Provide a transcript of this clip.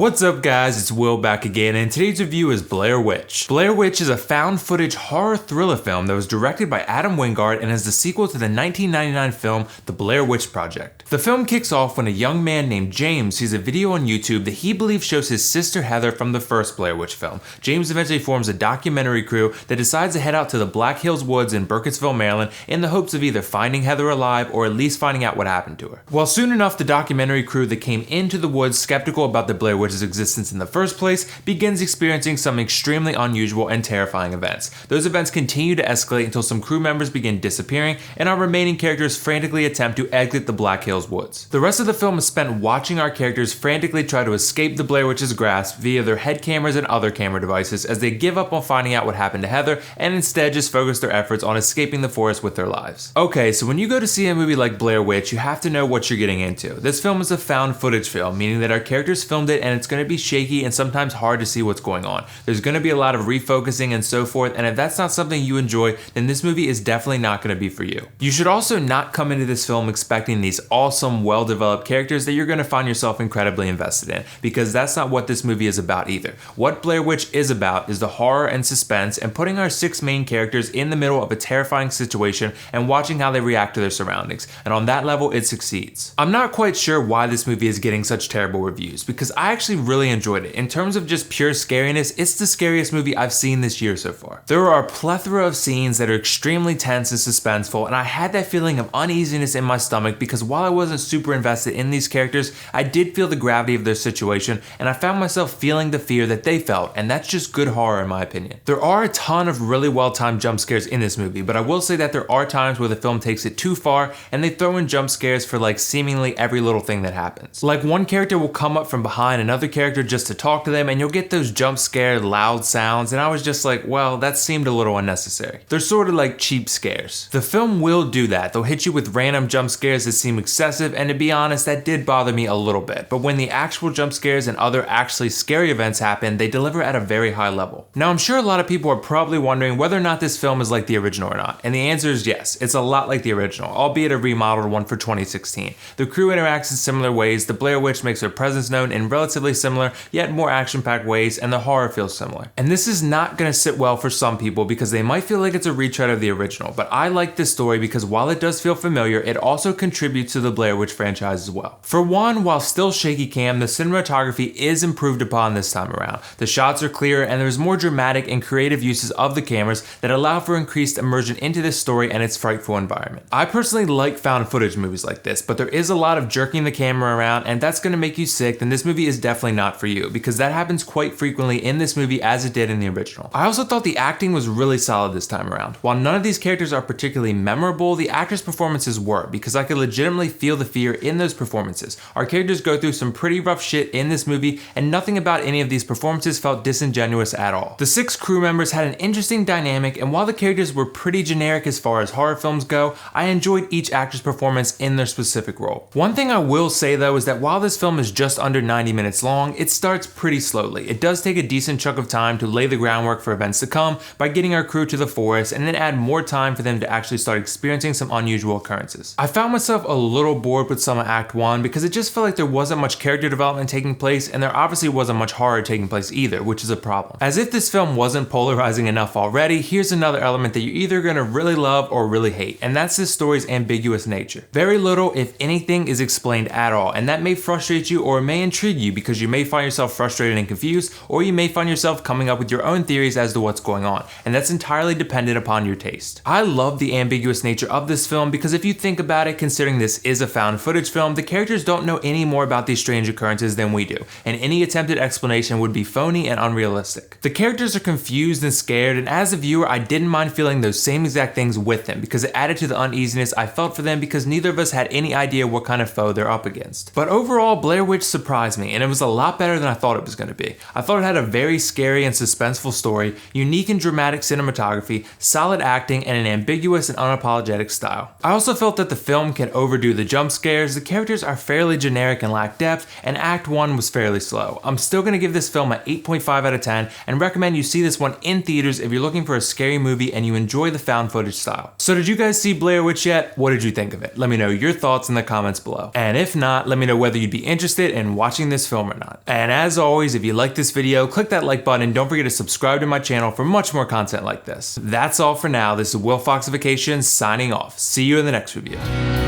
What's up guys, it's Will back again, and today's review is Blair Witch. Blair Witch is a found footage horror thriller film that was directed by Adam Wingard and is the sequel to the 1999 film The Blair Witch Project. The film kicks off when a young man named James sees a video on YouTube that he believes shows his sister Heather from the first Blair Witch film. James eventually forms a documentary crew that decides to head out to the Black Hills Woods in Burkittsville, Maryland in the hopes of either finding Heather alive or at least finding out what happened to her. Well, soon enough, the documentary crew that came into the woods skeptical about the Blair Witch's existence in the first place begins experiencing some extremely unusual and terrifying events. Those events continue to escalate until some crew members begin disappearing and our remaining characters frantically attempt to exit the Black Hills Woods. The rest of the film is spent watching our characters frantically try to escape the Blair Witch's grasp via their head cameras and other camera devices as they give up on finding out what happened to Heather and instead just focus their efforts on escaping the forest with their lives. Okay, so when you go to see a movie like Blair Witch, you have to know what you're getting into. This film is a found footage film, meaning that our characters filmed it and it's going to be shaky and sometimes hard to see what's going on. There's going to be a lot of refocusing and so forth, and if that's not something you enjoy, then this movie is definitely not going to be for you. You should also not come into this film expecting these awesome, well-developed characters that you're going to find yourself incredibly invested in, because that's not what this movie is about either. What Blair Witch is about is the horror and suspense and putting our six main characters in the middle of a terrifying situation and watching how they react to their surroundings, and on that level it succeeds. I'm not quite sure why this movie is getting such terrible reviews, because I actually really enjoyed it. In terms of just pure scariness, it's the scariest movie I've seen this year so far. There are a plethora of scenes that are extremely tense and suspenseful, and I had that feeling of uneasiness in my stomach because while I wasn't super invested in these characters, I did feel the gravity of their situation, and I found myself feeling the fear that they felt, and that's just good horror in my opinion. There are a ton of really well-timed jump scares in this movie, but I will say that there are times where the film takes it too far, and they throw in jump scares for like seemingly every little thing that happens. Like one character will come up from behind another character just to talk to them, and you'll get those jump scare loud sounds, and I was just like, well, that seemed a little unnecessary. They're sort of like cheap scares. The film will do that. They'll hit you with random jump scares that seem excessive, and to be honest, that did bother me a little bit, but when the actual jump scares and other actually scary events happen, they deliver at a very high level. Now, I'm sure a lot of people are probably wondering whether or not this film is like the original or not, and the answer is yes, it's a lot like the original, albeit a remodeled one for 2016. The crew interacts in similar ways, the Blair Witch makes her presence known in relatively similar, yet more action-packed ways, and the horror feels similar. And this is not going to sit well for some people because they might feel like it's a retread of the original, but I like this story because while it does feel familiar, it also contributes to the Blair Witch franchise as well. For one, while still shaky cam, the cinematography is improved upon this time around. The shots are clearer and there's more dramatic and creative uses of the cameras that allow for increased immersion into this story and its frightful environment. I personally like found footage movies like this, but there is a lot of jerking the camera around, and that's going to make you sick, then this movie is definitely not for you, because that happens quite frequently in this movie as it did in the original. I also thought the acting was really solid this time around. While none of these characters are particularly memorable, the actors' performances were, because I could legitimately feel the fear in those performances. Our characters go through some pretty rough shit in this movie, and nothing about any of these performances felt disingenuous at all. The six crew members had an interesting dynamic, and while the characters were pretty generic as far as horror films go, I enjoyed each actor's performance in their specific role. One thing I will say though is that while this film is just under 90 minutes long, it starts pretty slowly. It does take a decent chunk of time to lay the groundwork for events to come by getting our crew to the forest and then add more time for them to actually start experiencing some unusual occurrences. I found myself a little bored with some of Act 1 because it just felt like there wasn't much character development taking place, and there obviously wasn't much horror taking place either, which is a problem. As if this film wasn't polarizing enough already, here's another element that you're either gonna really love or really hate, and that's this story's ambiguous nature. Very little, if anything, is explained at all, and that may frustrate you or it may intrigue you because you may find yourself frustrated and confused, or you may find yourself coming up with your own theories as to what's going on, and that's entirely dependent upon your taste. I love the ambiguous nature of this film because if you think about it, considering this is a found footage film, the characters don't know any more about these strange occurrences than we do, and any attempted explanation would be phony and unrealistic. The characters are confused and scared, and as a viewer, I didn't mind feeling those same exact things with them because it added to the uneasiness I felt for them because neither of us had any idea what kind of foe they're up against. But overall, Blair Witch surprised me, and it was a lot better than I thought it was going to be. I thought it had a very scary and suspenseful story, unique and dramatic cinematography, solid acting, and an ambiguous and unapologetic style. I also felt that the film can overdo the jump scares, the characters are fairly generic and lack depth, and Act 1 was fairly slow. I'm still going to give this film an 8.5 out of 10 and recommend you see this one in theaters if you're looking for a scary movie and you enjoy the found footage style. So did you guys see Blair Witch yet? What did you think of it? Let me know your thoughts in the comments below. And if not, let me know whether you'd be interested in watching this film film or not. And as always, if you like this video, click that like button and don't forget to subscribe to my channel for much more content like this. That's all for now. This is WillFoxification signing off. See you in the next review.